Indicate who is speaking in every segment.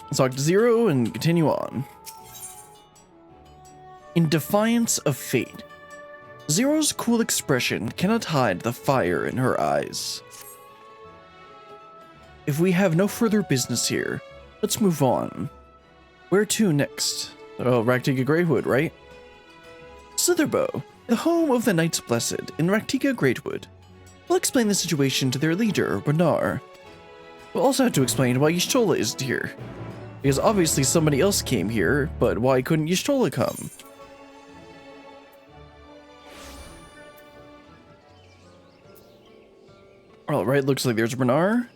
Speaker 1: Let's talk to Zero and continue on. In defiance of fate, Zero's cool expression cannot hide the fire in her eyes. If we have no further business here, let's move on. Where to next? Oh, Rak'Tika Greatwood, right? Slitherbow, the home of the Knights Blessed in Rak'Tika Greatwood. We'll explain the situation to their leader, Renar. We'll also have to explain why Y'shtola isn't here. Because obviously somebody else came here, but why couldn't Y'shtola come? Alright, looks like there's Renar.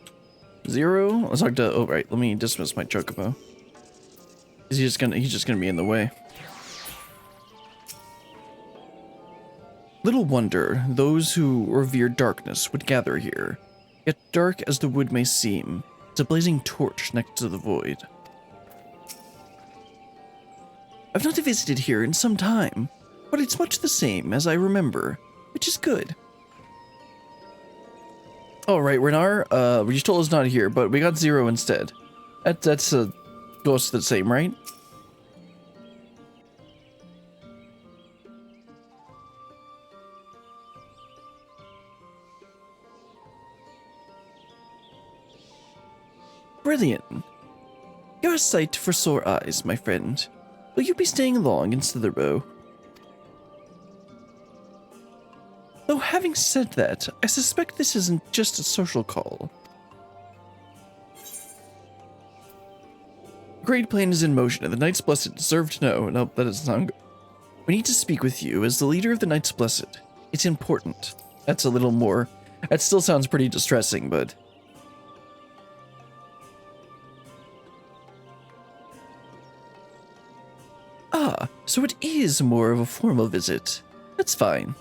Speaker 1: Zero. Let's talk to. Oh, right. Let me dismiss my chocobo. He's just gonna be in the way. Little wonder those who revere darkness would gather here. Yet dark as the wood may seem, it's a blazing torch next to the void. I've not visited here in some time, but it's much the same as I remember, which is good. Alright, Renar, Y'shtola's not here, but we got Zero instead. That's goes to the same, right? Brilliant. You're a sight for sore eyes, my friend. Will you be staying long in Slitherbow? Though having said that, I suspect this isn't just a social call. Great Plan is in motion, and the Knights Blessed deserve to know. No, that doesn't sound good. We need to speak with you as the leader of the Knights Blessed. It's important. That's a little more. That still sounds pretty distressing, but. Ah, so it is more of a formal visit. That's fine.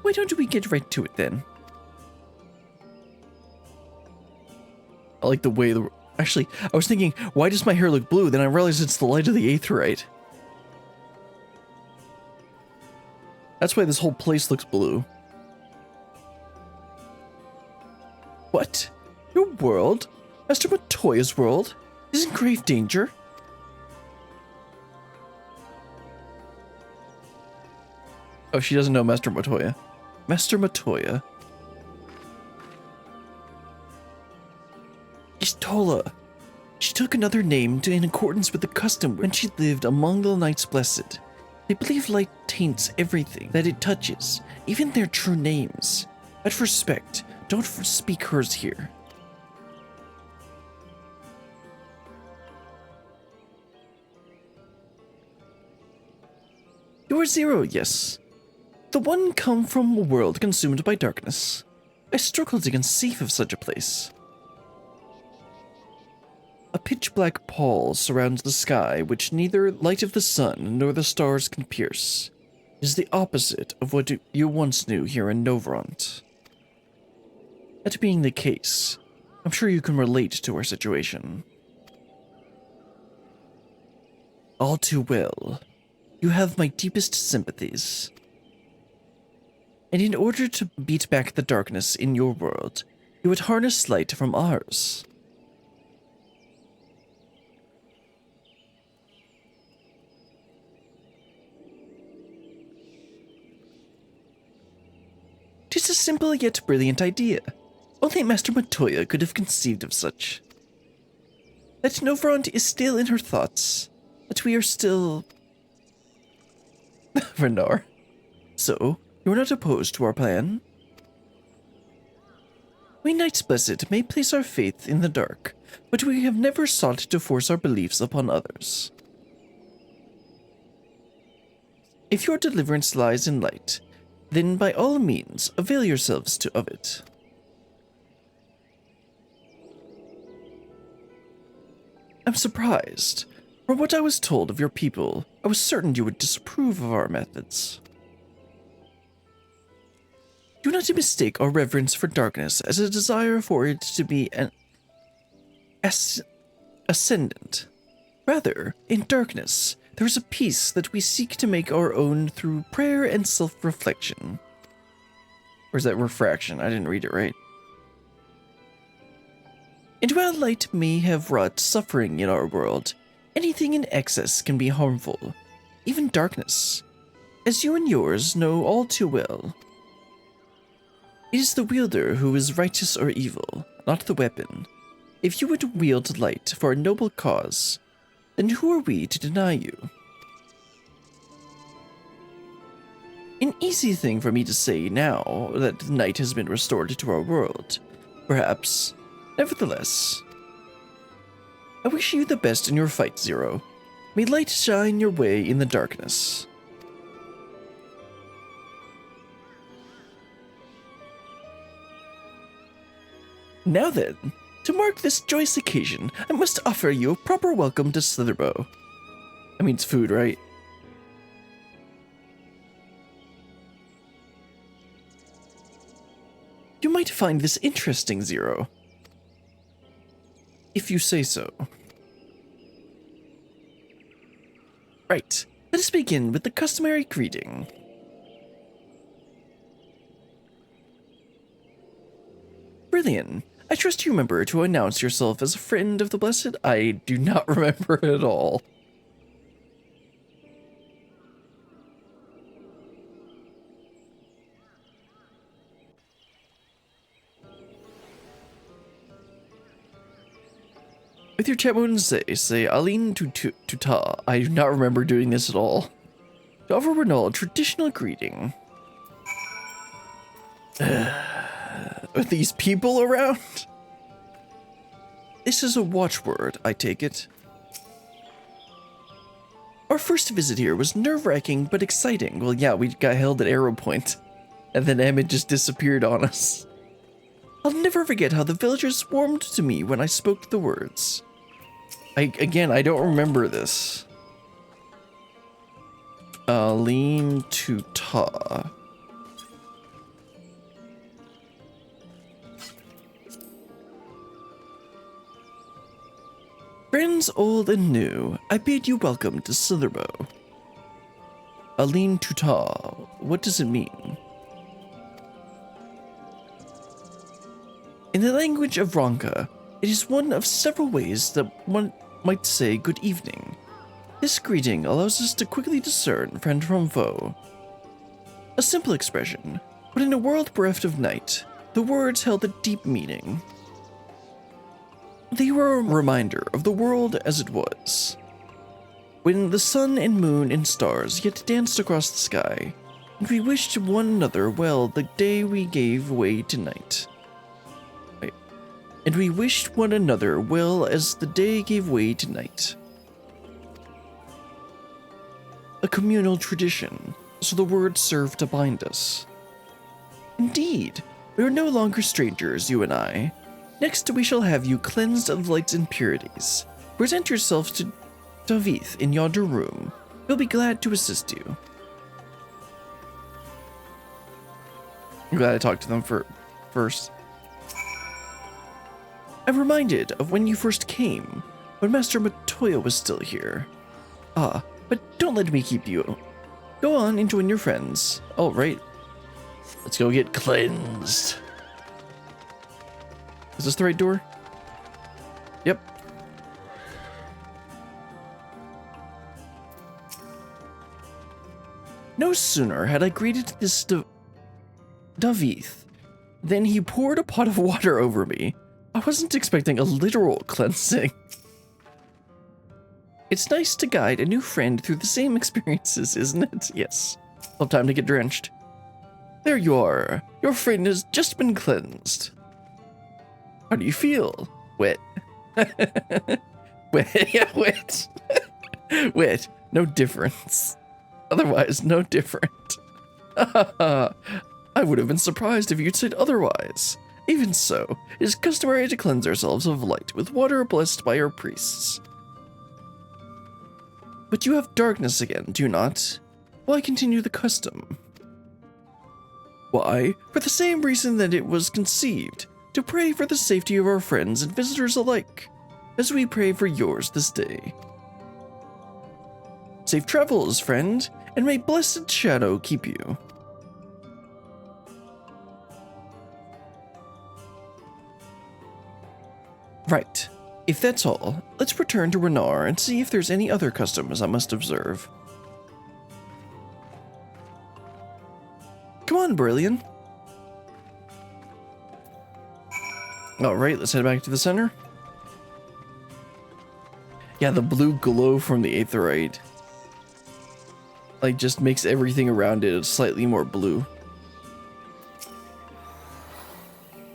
Speaker 1: Why don't we get right to it then? I like the way the... Actually, I was thinking, why does my hair look blue? Then I realized it's the light of the aetheryte. That's why this whole place looks blue. What? Your world? Master Matoya's world? Is in grave danger? Oh, she doesn't know Master Matoya. Master Matoya. Y'shtola. She took another name in accordance with the custom when she lived among the Knights Blessed. They believe light taints everything that it touches, even their true names. Out of respect, don't speak hers here. You're Zero, yes. The one come from a world consumed by darkness. I struggle to conceive of such a place. A pitch-black pall surrounds the sky, which neither light of the sun nor the stars can pierce. It is the opposite of what you once knew here in Novront. That being the case, I'm sure you can relate to our situation. All too well. You have my deepest sympathies. And in order to beat back the darkness in your world, you would harness light from ours. Tis a simple yet brilliant idea. Only Master Matoya could have conceived of such. That Novront is still in her thoughts, that we are still... Renar. So, you are not opposed to our plan? We Knights Blessed may place our faith in the dark, but we have never sought to force our beliefs upon others. If your deliverance lies in light, then by all means avail yourselves of it. I'm surprised. From what I was told of your people, I was certain you would disapprove of our methods. Do not mistake our reverence for darkness as a desire for it to be an ascendant. Rather, in darkness, there is a peace that we seek to make our own through prayer and self-reflection. Or is that refraction? I didn't read it right. And while light may have wrought suffering in our world, anything in excess can be harmful, even darkness, as you and yours know all too well. It is the wielder who is righteous or evil, not the weapon. If you would wield light for a noble cause, then who are we to deny you? An easy thing for me to say now that the night has been restored to our world, perhaps. Nevertheless, I wish you the best in your fight, Zero. May light shine your way in the darkness. Now then, to mark this joyous occasion, I must offer you a proper welcome to Slitherbow. I mean, it's food, right? You might find this interesting, Zero. If you say so. Right, let us begin with the customary greeting. Brilliant. I trust you remember to announce yourself as a friend of the Blessed. I do not remember at all. With your chat mode say Aline Tuta. I do not remember doing this at all. To offer Renal a traditional greeting. With these people around? This is a watchword, I take it. Our first visit here was nerve-wracking but exciting. Well, yeah, we got held at Arrow Point, and then Emmett just disappeared on us. I'll never forget how the villagers swarmed to me when I spoke the words. I don't remember this. Lean to ta. Friends old and new, I bid you welcome to Slitherbow. Aline Tuta, what does it mean? In the language of Ronka, it is one of several ways that one might say good evening. This greeting allows us to quickly discern friend from foe. A simple expression, but in a world bereft of night, the words held a deep meaning. They were a reminder of the world as it was, when the sun and moon and stars yet danced across the sky, and we wished one another well the day we gave way to night. And we wished one another well as the day gave way to night. A communal tradition, so the words serve to bind us. Indeed, we are no longer strangers, you and I. Next, we shall have you cleansed of light's impurities. Present yourself to Davith in yonder room. He'll be glad to assist you. I'm glad I talked to them first. I'm reminded of when you first came, when Master Matoya was still here. Ah, but don't let me keep you. Go on and join your friends. All right. Let's go get cleansed. Is this the right door? Yep. No sooner had I greeted this Davith than he poured a pot of water over me. I wasn't expecting a literal cleansing. It's nice to guide a new friend through the same experiences, isn't it? Yes. Well, time to get drenched. There you are. Your friend has just been cleansed. How do you feel? Wet. Wet. Yeah, wet. Wet. No difference. Otherwise, no different. I would have been surprised if you'd said otherwise. Even so, it is customary to cleanse ourselves of light with water blessed by our priests. But you have darkness again, do you not? Why continue the custom? Why, for the same reason that it was conceived, to pray for the safety of our friends and visitors alike, as we pray for yours this day. Safe travels, friend, and may blessed shadow keep you. Right. If that's all, let's return to Renar and see if there's any other customs I must observe. Come on, Brilliant. Alright, let's head back to the center. Yeah, the blue glow from the aetherite like just makes everything around it slightly more blue.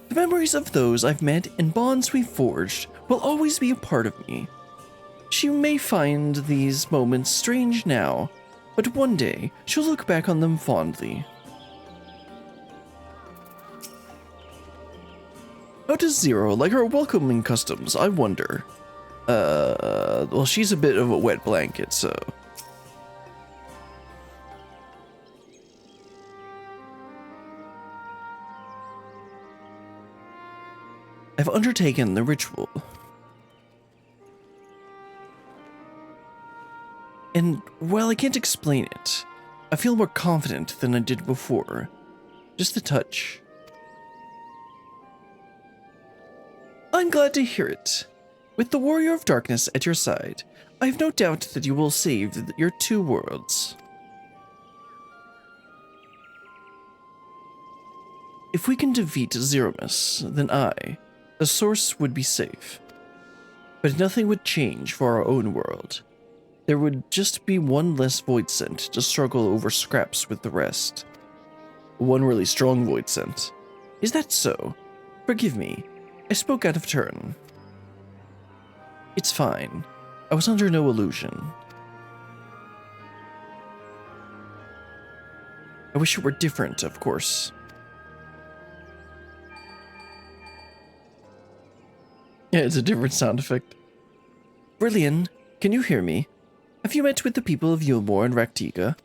Speaker 1: The memories of those I've met and bonds we've forged will always be a part of me. She may find these moments strange now, but one day she'll look back on them fondly. How does Zero like her welcoming customs, I wonder? Well, she's a bit of a wet blanket, so... I've undertaken the ritual. And while I can't explain it, I feel more confident than I did before. Just a touch. I'm glad to hear it. With the Warrior of Darkness at your side, I have no doubt that you will save your two worlds. If we can defeat Zeromus, then the source would be safe. But nothing would change for our own world. There would just be one less void scent to struggle over scraps with the rest. One really strong void scent. Is that so? Forgive me. I spoke out of turn. It's fine. I was under no illusion. I wish it were different, of course. Yeah, it's a different sound effect. Brilliant. Can you hear me? Have you met with the people of Eulmore and Rak'Tika?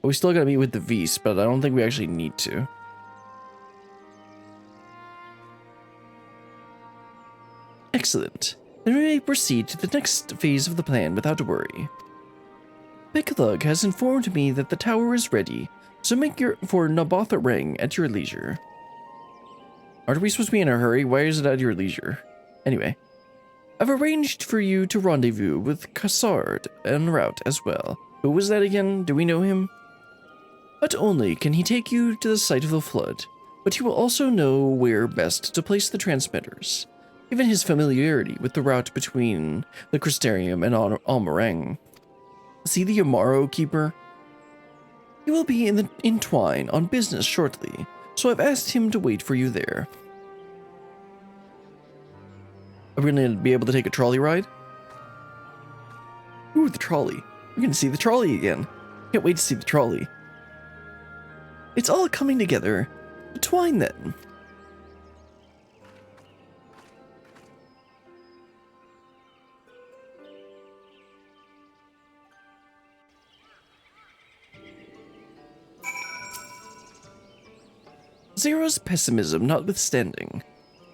Speaker 1: Well, we still gotta meet with the V's, but I don't think we actually need to. Excellent. Then we may proceed to the next phase of the plan without worry. Bekalug has informed me that the tower is ready, so make for Nabotha Rang at your leisure. Aren't we supposed to be in a hurry? Why is it at your leisure? Anyway, I've arranged for you to rendezvous with Cassard en route as well. Who was that again? Do we know him? Not only can he take you to the site of the flood, but he will also know where best to place the transmitters. Given his familiarity with the route between the Crystarium and Almarang. See the Amaro Keeper? He will be in Twine on business shortly, so I've asked him to wait for you there. Are we going to be able to take a trolley ride? Ooh, the trolley. We're going to see the trolley again. Can't wait to see the trolley. It's all coming together. Twine then. Zero's pessimism notwithstanding,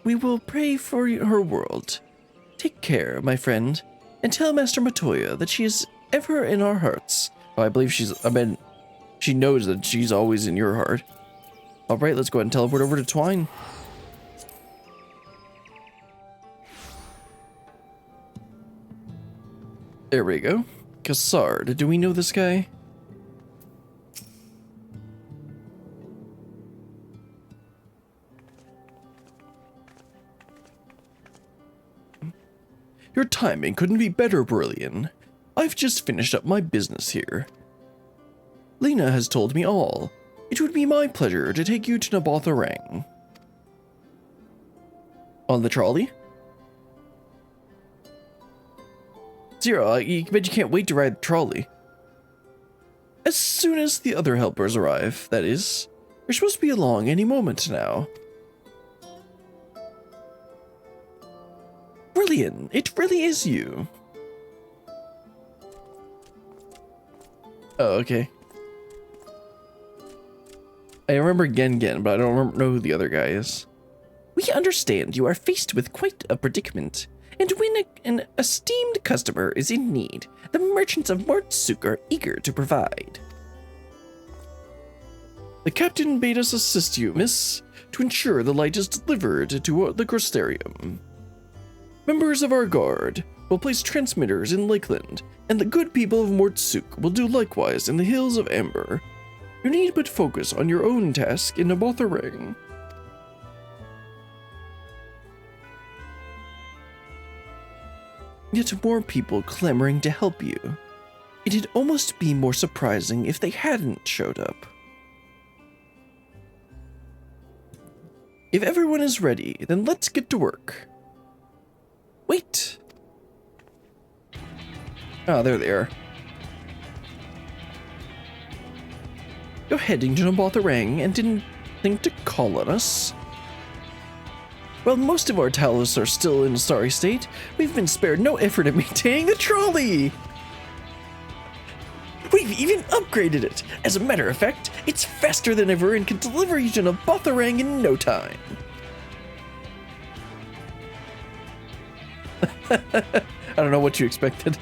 Speaker 1: we will pray for her world. Take care, my friend, and tell Master Matoya that she is ever in our hearts. Oh, I believe she knows that she's always in your heart. Alright, let's go ahead and teleport over to Twine. There we go. Cassard, do we know this guy? Your timing couldn't be better, Brilliant. I've just finished up my business here. Lyna has told me all. It would be my pleasure to take you to Nabotha Rang. On the trolley? Zero, I bet you can't wait to ride the trolley. As soon as the other helpers arrive, that is. You're supposed to be along any moment now. Brilliant, it really is you. Oh, okay. I remember Gen, but I don't know who the other guy is. We understand you are faced with quite a predicament, and when an esteemed customer is in need, the merchants of Mortsuk are eager to provide. The captain bade us assist you, miss, to ensure the light is delivered to the Crystarium. Members of our guard will place transmitters in Lakeland, and the good people of Mortsuk will do likewise in the Hills of Amber. You need but focus on your own task in Nabotharang. Yet more people clamoring to help you. It'd almost be more surprising if they hadn't showed up. If everyone is ready, then let's get to work. Wait. Ah, there they are. You're heading to Nabotharang and didn't think to call on us? While most of our Talos are still in a sorry state, we've been spared no effort at maintaining the trolley! We've even upgraded it! As a matter of fact, it's faster than ever and can deliver you to Nabotharang in no time. I don't know what you expected.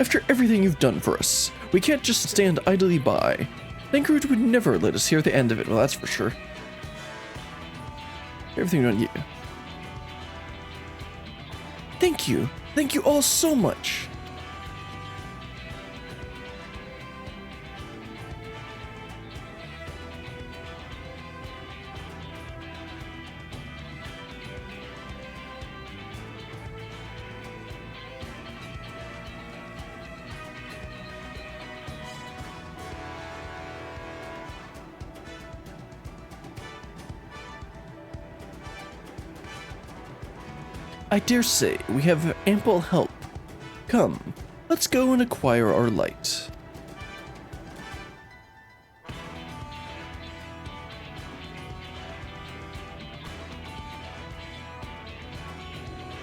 Speaker 1: After everything you've done for us, we can't just stand idly by. Thancred would never let us hear the end of it, well that's for sure. Everything on you. Thank you. Thank you all so much. I dare say we have ample help. Come, let's go and acquire our light.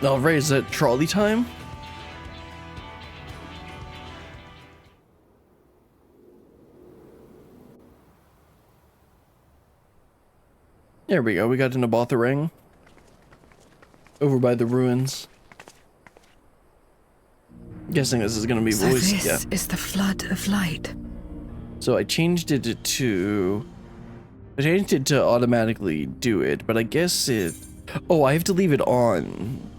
Speaker 1: Alright, is that trolley time? There we go, we got to Nabotharang. Over by the ruins. Guessing this is gonna be
Speaker 2: So
Speaker 1: voiced.
Speaker 2: this is the flood of light.
Speaker 1: So I changed it to automatically do it, but I guess it. Oh, I have to leave it on.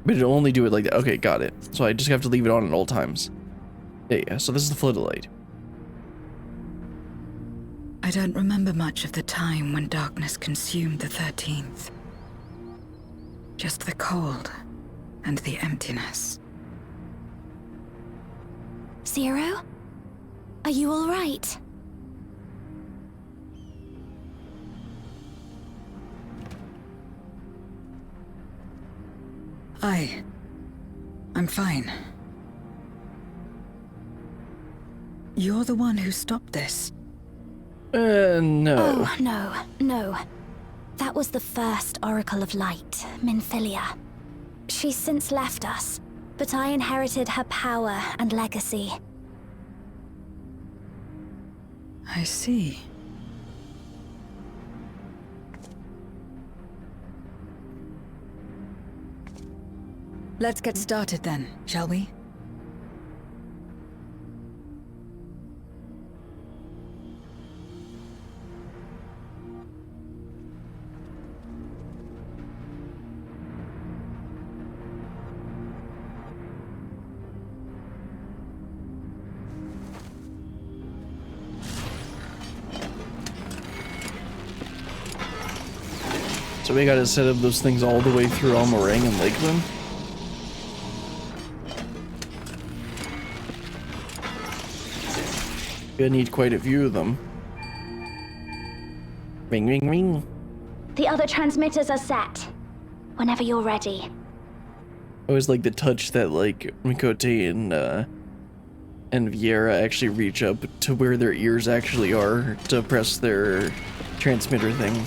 Speaker 1: But it'll only do it like that. Okay, got it. So I just have to leave it on at all times. Yeah. So this is the flood of light.
Speaker 2: I don't remember much of the time when darkness consumed the 13th. Just the cold and the emptiness.
Speaker 3: Zero? Are you all right?
Speaker 2: I'm fine. You're the one who stopped this.
Speaker 1: No.
Speaker 3: Oh, no. That was the first Oracle of Light, Minfilia. She's since left us, but I inherited her power and legacy.
Speaker 2: I see. Let's get started then, shall we?
Speaker 1: So we gotta set up those things all the way through Almorang and Lakeland. Gonna need quite a few of them. Ring, ring, ring.
Speaker 3: The other transmitters are set. Whenever you're ready.
Speaker 1: I always like the touch that like Mikote and Viera actually reach up to where their ears actually are to press their transmitter thing.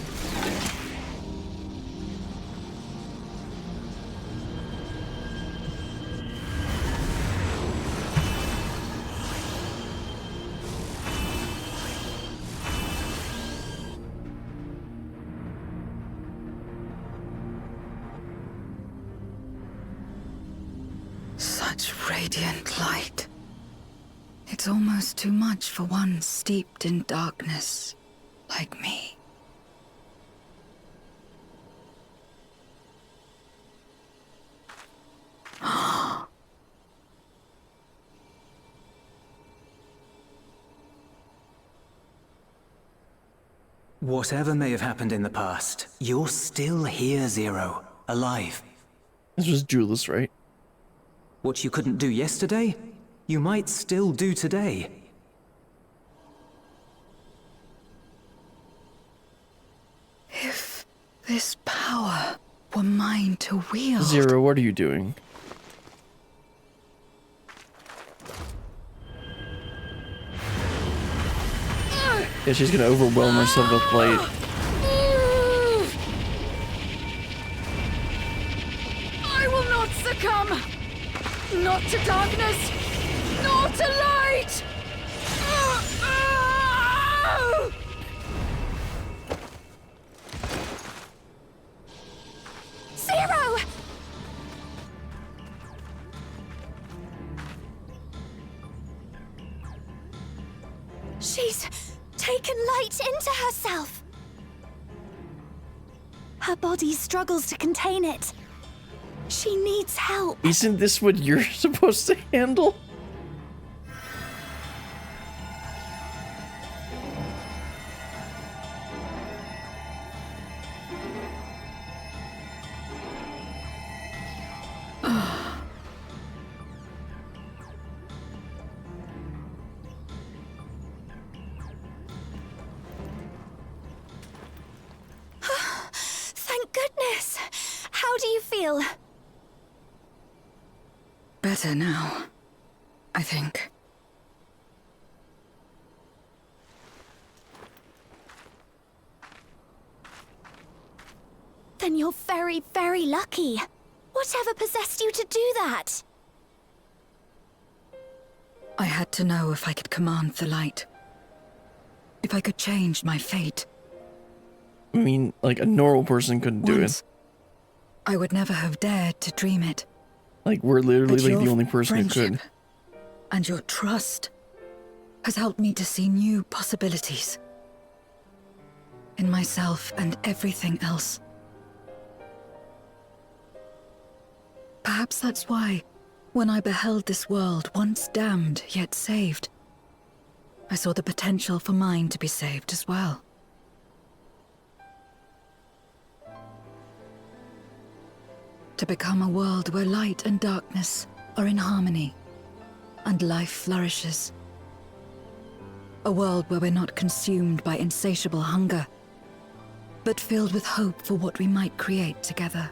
Speaker 2: Such radiant light. It's almost too much for one steeped in darkness like me.
Speaker 4: Whatever may have happened in the past, you're still here, Zero. Alive.
Speaker 1: This was Julius, right?
Speaker 4: What you couldn't do yesterday, you might still do today.
Speaker 2: If this power were mine to wield...
Speaker 1: Zero, what are you doing? Yeah, she's gonna overwhelm herself with light.
Speaker 5: I will not succumb! Not to darkness! Nor to light!
Speaker 3: Zero! She's taken light into herself. Her body struggles to contain it. She needs help.
Speaker 1: Isn't this what you're supposed to handle?
Speaker 3: Thank goodness. How do you feel?
Speaker 2: Better now, I think.
Speaker 3: Then you're very, very lucky. Whatever possessed you to do that?
Speaker 2: I had to know if I could command the light. If I could change my fate.
Speaker 1: I mean, like, a normal person couldn't do it.
Speaker 2: Once, I would never have dared to dream it.
Speaker 1: Like, we're literally
Speaker 2: But
Speaker 1: like
Speaker 2: your
Speaker 1: the only person who could.
Speaker 2: friendship and your trust has helped me to see new possibilities. In myself and everything else. Perhaps that's why, when I beheld this world once damned yet saved, I saw the potential for mine to be saved as well. To become a world where light and darkness are in harmony, and life flourishes. A world where we're not consumed by insatiable hunger, but filled with hope for what we might create together.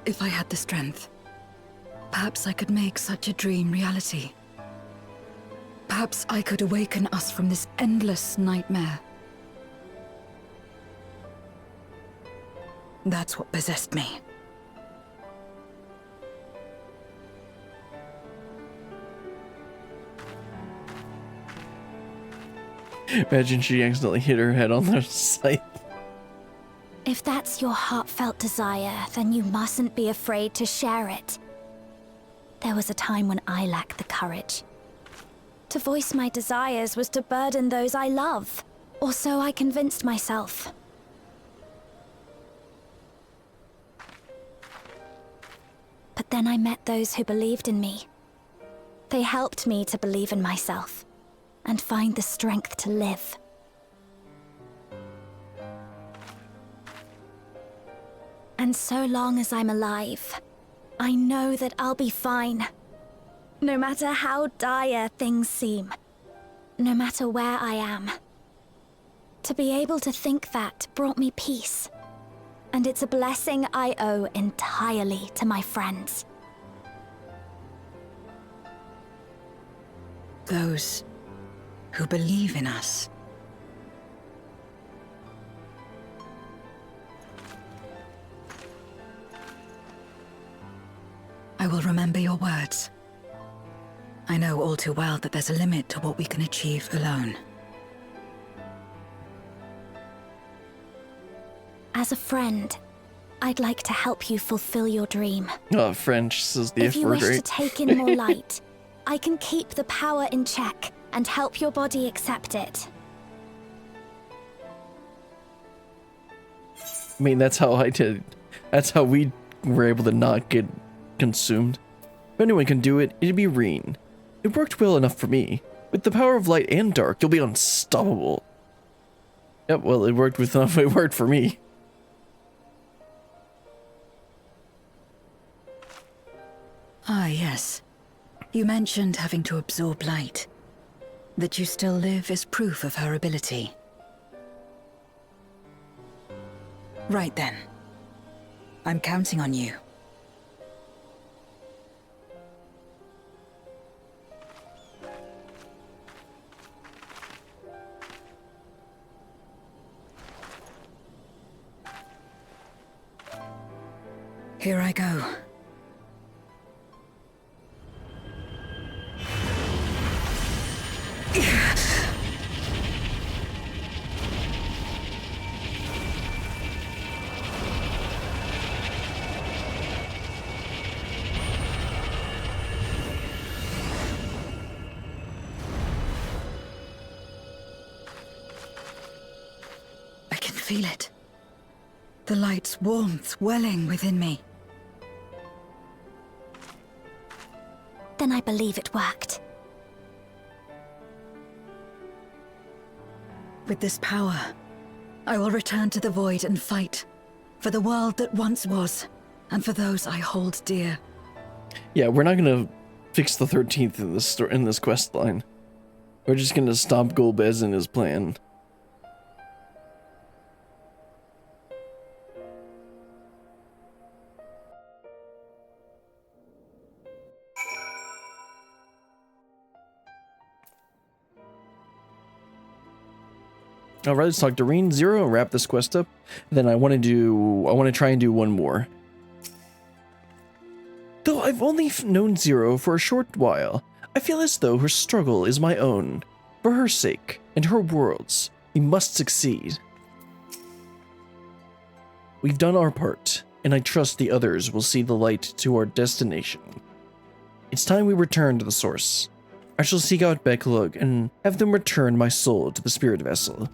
Speaker 2: If I had the strength, perhaps I could make such a dream reality. Perhaps I could awaken us from this endless nightmare. That's what possessed me.
Speaker 1: Imagine she accidentally hit her head on the scythe.
Speaker 3: If that's your heartfelt desire, then you mustn't be afraid to share it. There was a time when I lacked the courage. To voice my desires was to burden those I love, or so I convinced myself. But then I met those who believed in me. They helped me to believe in myself, and find the strength to live. And so long as I'm alive, I know that I'll be fine. No matter how dire things seem, no matter where I am. To be able to think that brought me peace. And it's a blessing I owe entirely to my friends.
Speaker 2: Those who believe in us. I will remember your words. I know all too well that there's a limit to what we can achieve alone.
Speaker 3: As a friend, I'd like to help you fulfill your dream.
Speaker 1: Oh, French says the
Speaker 3: If
Speaker 1: F
Speaker 3: you
Speaker 1: word,
Speaker 3: wish to
Speaker 1: right?
Speaker 3: take in more light, I can keep the power in check and help your body accept it.
Speaker 1: I mean, that's how I did. That's how we were able to not get consumed. If anyone can do it, it'd be Reen. It worked well enough for me. With the power of light and dark, you'll be unstoppable. Yep, well, it worked it worked for me.
Speaker 2: Ah, yes. You mentioned having to absorb light. That you still live is proof of her ability. Right then. I'm counting on you. Here I go. I can feel it. The light's warmth welling within me.
Speaker 3: Then I believe it worked.
Speaker 2: With this power, I will return to the Void and fight for the world that once was, and for those I hold dear.
Speaker 1: Yeah, we're not gonna fix the 13th in this quest line. We're just gonna stop Golbez and his plan. Alright, let's talk to Reen, Zero, and wrap this quest up. Then I want to try and do one more. Though I've only known Zero for a short while, I feel as though her struggle is my own. For her sake, and her world's, we must succeed. We've done our part, and I trust the others will see the light to our destination. It's time we return to the source. I shall seek out Beklug and have them return my soul to the spirit vessel.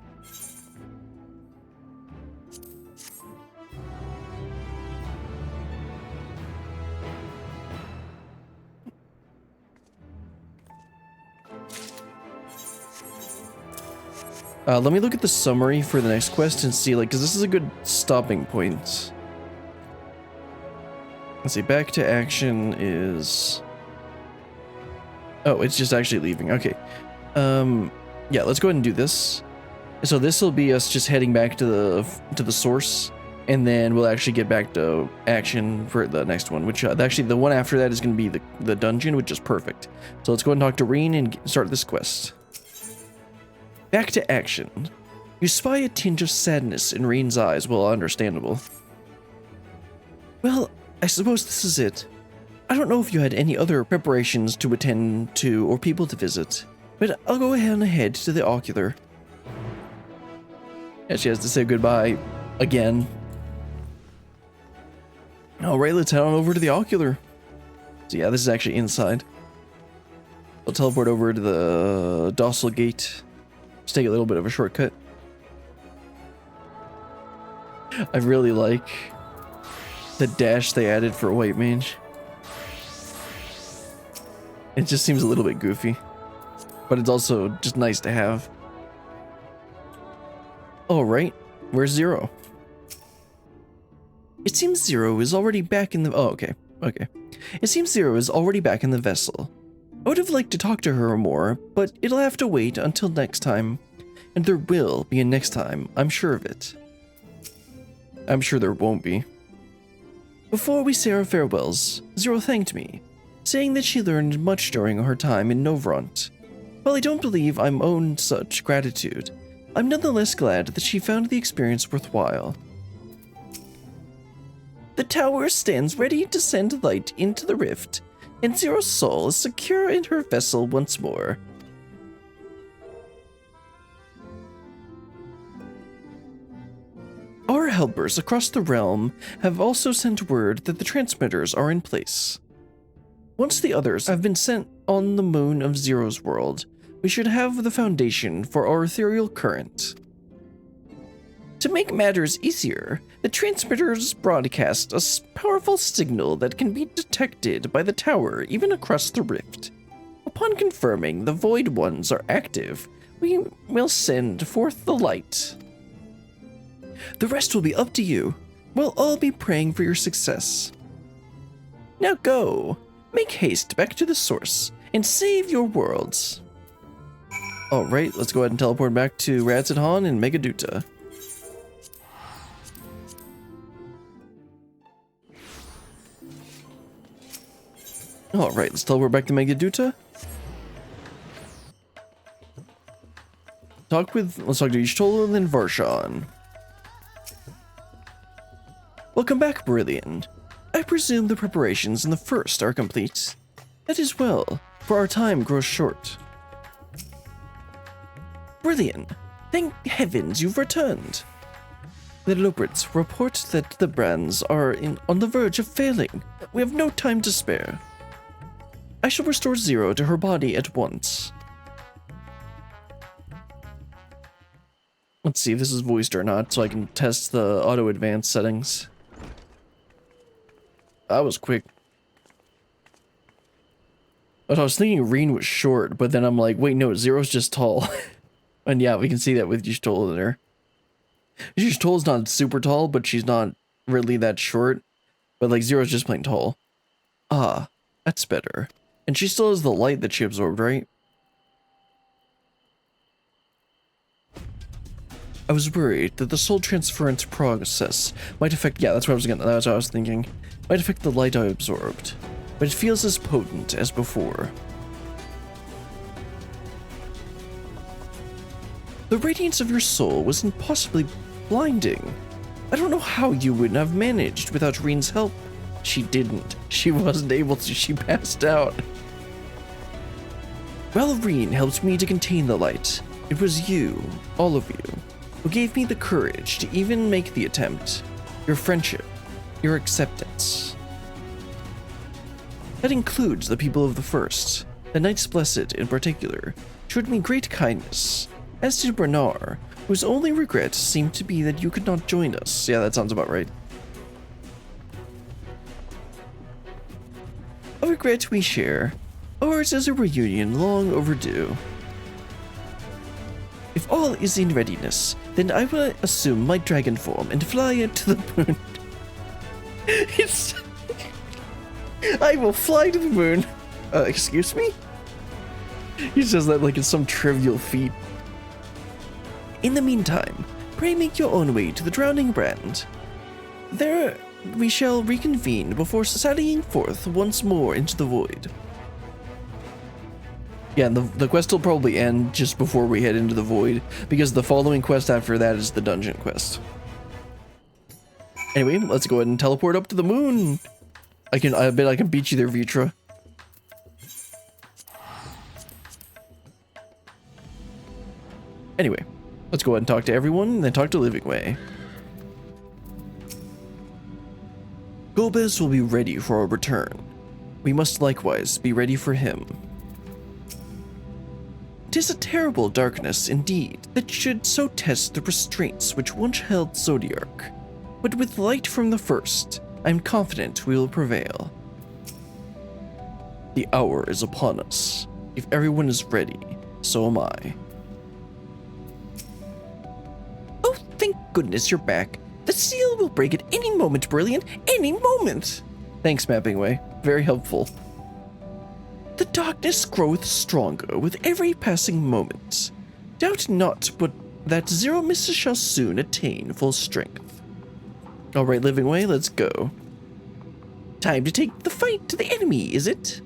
Speaker 1: Let me look at the summary for the next quest and see, like, because this is a good stopping point. Let's see, back to action is... Oh, it's just actually leaving. Okay. Yeah, let's go ahead and do this. So this will be us just heading back to the source, and then we'll actually get back to action for the next one, which actually the one after that is going to be the dungeon, which is perfect. So let's go ahead and talk to Reen and start this quest. Back to action. You spy a tinge of sadness in Reen's eyes, well, understandable. Well, I suppose this is it. I don't know if you had any other preparations to attend to or people to visit, but I'll go ahead to the ocular. Yeah, she has to say goodbye again. Alright, let's head on over to the ocular. So yeah, this is actually inside. We'll teleport over to the docile gate. Let's take a little bit of a shortcut. I really like the dash they added for White Mage. It just seems a little bit goofy, but it's also just nice to have. Alright, where's Zero? It seems Zero is already back in the... Oh, okay. It seems Zero is already back in the vessel. I would have liked to talk to her more, but it'll have to wait until next time. And there will be a next time, I'm sure of it. I'm sure there won't be. Before we say our farewells, Zero thanked me, saying that she learned much during her time in Novront. While I don't believe I'm owed such gratitude, I'm nonetheless glad that she found the experience worthwhile. The tower stands ready to send light into the rift, and Zero's soul is secure in her vessel once more. Our helpers across the realm have also sent word that the transmitters are in place. Once the others have been sent on the moon of Zero's world, we should have the foundation for our ethereal current. To make matters easier, the transmitters broadcast a powerful signal that can be detected by the tower even across the rift. A Upon confirming the Void Ones are active, we will send forth the light. The rest will be up to you. We'll all be praying for your success. Now go. Make haste back to the source and save your worlds. Alright, let's go ahead and teleport back to Radz-at-Han and Megaduta. Alright, let's teleport back to Megaduta. Let's talk to Y'shtola and then Varshan. Welcome back, Brilliant. I presume the preparations in the first are complete. That is well, for our time grows short. Brilliant. Thank heavens you've returned. The Lobrits report that the brands are on the verge of failing. We have no time to spare. I shall restore Zero to her body at once. Let's see if this is voiced or not, so I can test the auto advanced settings. That was quick. But I was thinking Reen was short, but then I'm like, wait, no, Zero's just tall. And yeah, we can see that with Y'shtola there. Y'shtola's not super tall, but she's not really that short. But like, Zero's just plain tall. Ah, that's better. And she still has the light that she absorbed, right? I was worried that the soul transference process might affect, yeah, that's what I was thinking. Might affect the light I absorbed, but it feels as potent as before. The radiance of your soul was impossibly blinding. I don't know how you would have managed without Reen's help. She didn't. She wasn't able to. She passed out. Well, Reen helped me to contain the light. It was you, all of you, who gave me the courage to even make the attempt. Your friendship, your acceptance. That includes the people of the First. The Knights Blessed, in particular, showed me great kindness, as did Bernard, whose only regret seemed to be that you could not join us. Yeah, that sounds about right. A regret we share. Ours is a reunion long overdue. If all is in readiness, then I will assume my dragon form and fly into the moon. I will fly to the moon. Excuse me? He says that like it's some trivial feat. In the meantime, pray make your own way to the Drowning Brand. There we shall reconvene before sallying forth once more into the void. Yeah, and the quest will probably end just before we head into the void, because the following quest after that is the dungeon quest. Anyway, let's go ahead and teleport up to the moon. I bet I can beat you there, Vitra. Anyway, let's go ahead and talk to everyone, and then talk to Livingway. Golbez will be ready for our return. We must likewise be ready for him. 'Tis a terrible darkness indeed that should so test the restraints which once held Zodiark. But with light from the First, I am confident we will prevail. The hour is upon us. If everyone is ready, so am I. Oh, thank goodness you're back. The seal will break at any moment, Brilliant. Any moment. Thanks, Mappingway. Very helpful. The darkness groweth stronger with every passing moment. Doubt not but that Zero Mist shall soon attain full strength. Alright, Livingway, let's go. Time to take the fight to the enemy, is it?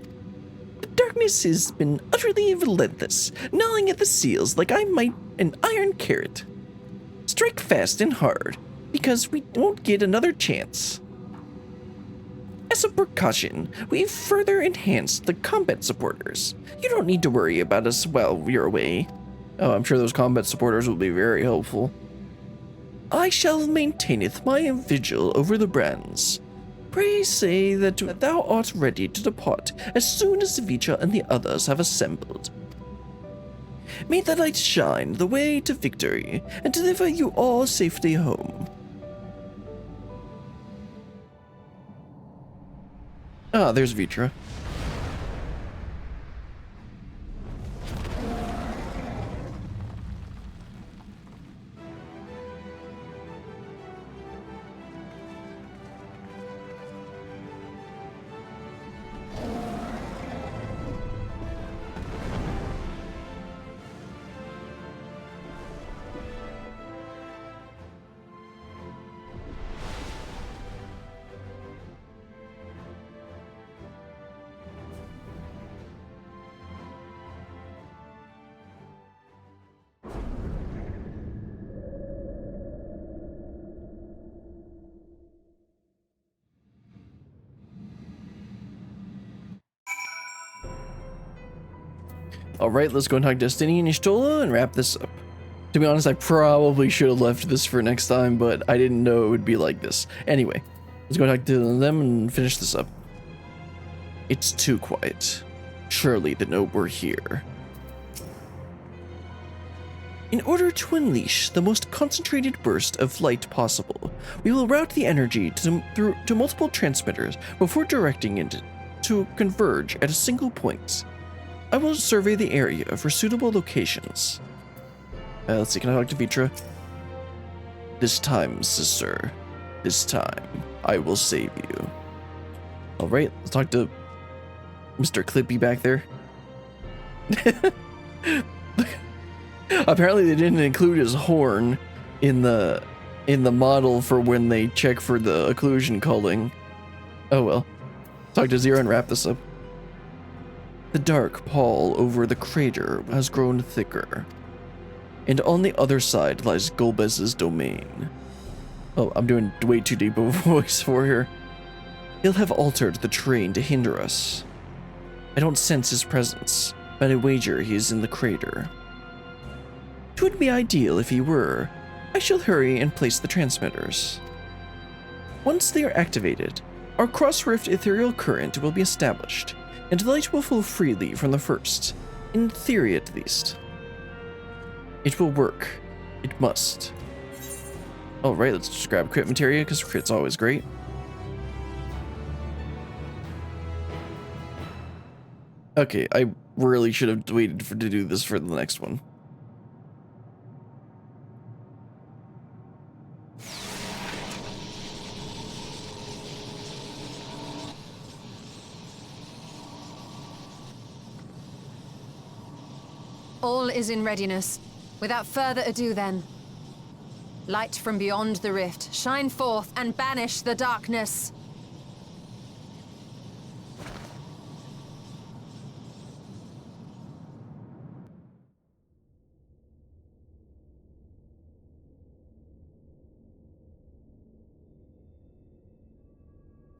Speaker 1: The darkness has been utterly relentless, gnawing at the seals like I might an iron carrot. Strike fast and hard, because we won't get another chance. As a precaution, we've further enhanced the combat supporters. You don't need to worry about us while we're away. Oh, I'm sure those combat supporters will be very helpful. I shall maintaineth my vigil over the brands. Pray say that thou art ready to depart as soon as Vitra and the others have assembled. May the light shine the way to victory and deliver you all safely home. Ah, there's Vitra. Alright, let's go and talk to Destiny and Y'shtola and wrap this up. To be honest, I probably should have left this for next time, but I didn't know it would be like this. Anyway, let's go talk to them and finish this up. It's too quiet. Surely they know we're here. In order to unleash the most concentrated burst of light possible, we will route the energy to multiple transmitters before directing it to converge at a single point. I will survey the area for suitable locations. Let's see, can I talk to Vitra? This time, sister. This time, I will save you. Alright, let's talk to Mr. Clippy back there. Apparently they didn't include his horn in the model for when they check for the occlusion culling. Oh well. Talk to Zero and wrap this up. The dark pall over the crater has grown thicker, and on the other side lies Golbez's domain. Oh, I'm doing way too deep of a voice for her. He'll have altered the terrain to hinder us. I don't sense his presence, but I wager he is in the crater. It would be ideal if he were. I shall hurry and place the transmitters. Once they are activated, our cross-rift ethereal current will be established, and light will flow freely from the first, in theory at least. It will work. It must. Alright, let's just grab crit materia, because crit's always great. Okay, I really should have waited to do this for the next one.
Speaker 6: All is in readiness. Without further ado then. Light from beyond the rift, shine forth and banish the darkness.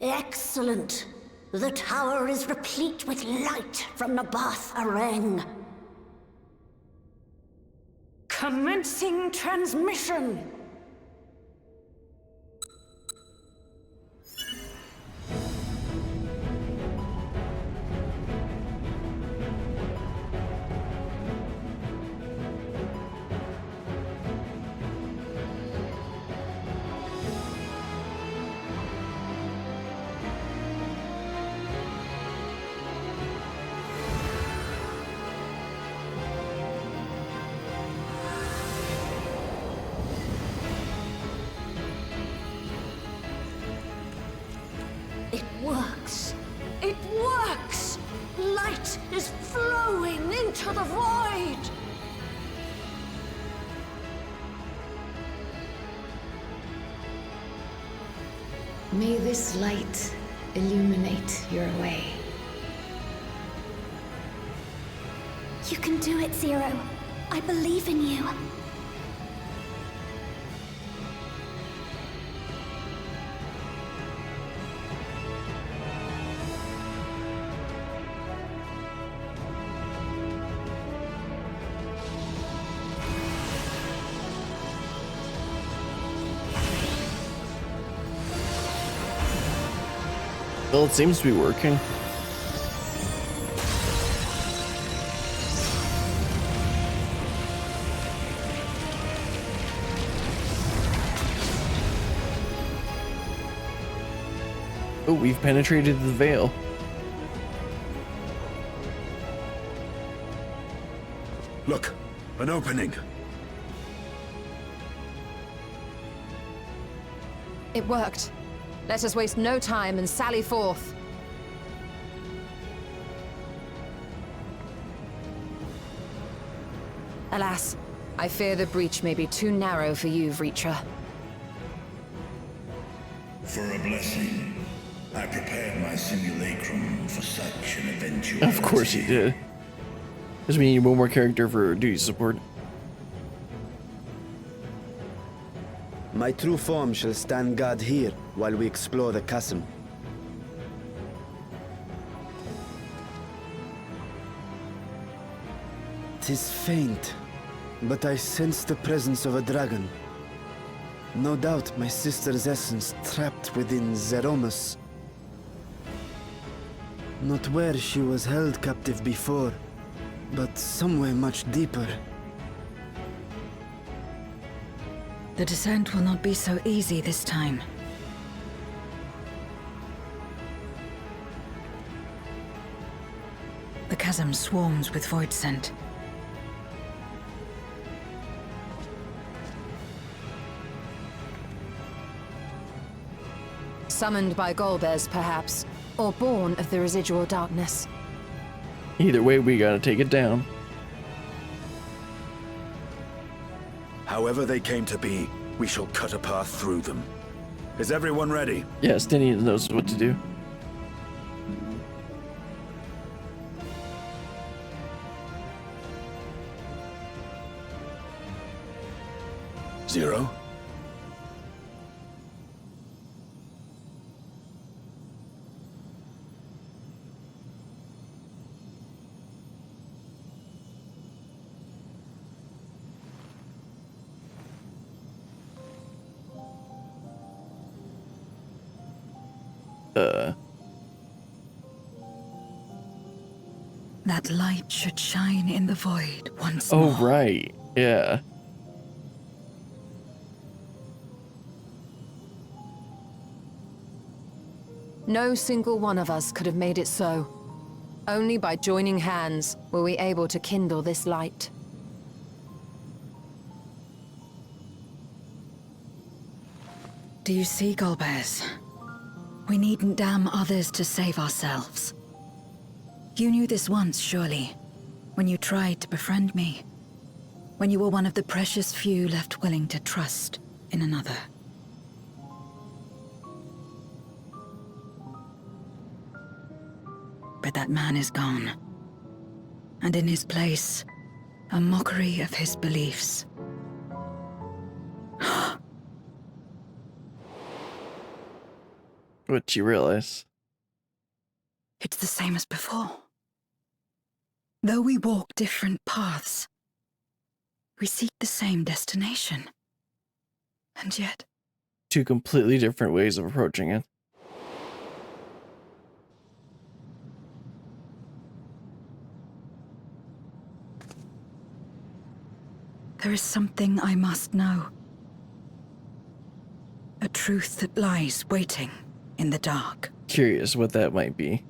Speaker 7: Excellent. The tower is replete with light from the Bath Areng. Commencing transmission! It works! It works! Light is flowing into the void!
Speaker 8: May this light illuminate your way.
Speaker 3: You can do it, Zero. I believe in you.
Speaker 1: Well, it seems to be working. Oh, we've penetrated the veil.
Speaker 9: Look, an opening.
Speaker 6: It worked. Let us waste no time and sally forth. Alas, I fear the breach may be too narrow for you, Vritra.
Speaker 10: For a blessing, I prepared my simulacrum for such an eventuality.
Speaker 1: Of course you did. Just we need one more character for duty support.
Speaker 11: My true form shall stand guard here while we explore the chasm. 'Tis faint, but I sense the presence of a dragon. No doubt my sister's essence trapped within Zeromus. Not where she was held captive before, but somewhere much deeper.
Speaker 2: The descent will not be so easy this time. The chasm swarms with void scent.
Speaker 6: Summoned by Golbez, perhaps, or born of the residual darkness.
Speaker 1: Either way, we gotta take it down.
Speaker 9: However they came to be, we shall cut a path through them. Is everyone ready?
Speaker 1: Yes, Denny knows what to do.
Speaker 9: Zero?
Speaker 2: That light should shine in the void once more.
Speaker 1: Oh, right. Yeah.
Speaker 6: No single one of us could have made it so. Only by joining hands were we able to kindle this light.
Speaker 2: Do you see, Golbez? We needn't damn others to save ourselves. You knew this once, surely, when you tried to befriend me. When you were one of the precious few left willing to trust in another. But that man is gone. And in his place, a mockery of his beliefs.
Speaker 1: What you realize?
Speaker 2: It's the same as before. Though we walk different paths, we seek the same destination. And yet...
Speaker 1: Two completely different ways of approaching it.
Speaker 2: There is something I must know. A truth that lies waiting in the dark.
Speaker 1: Curious what that might be.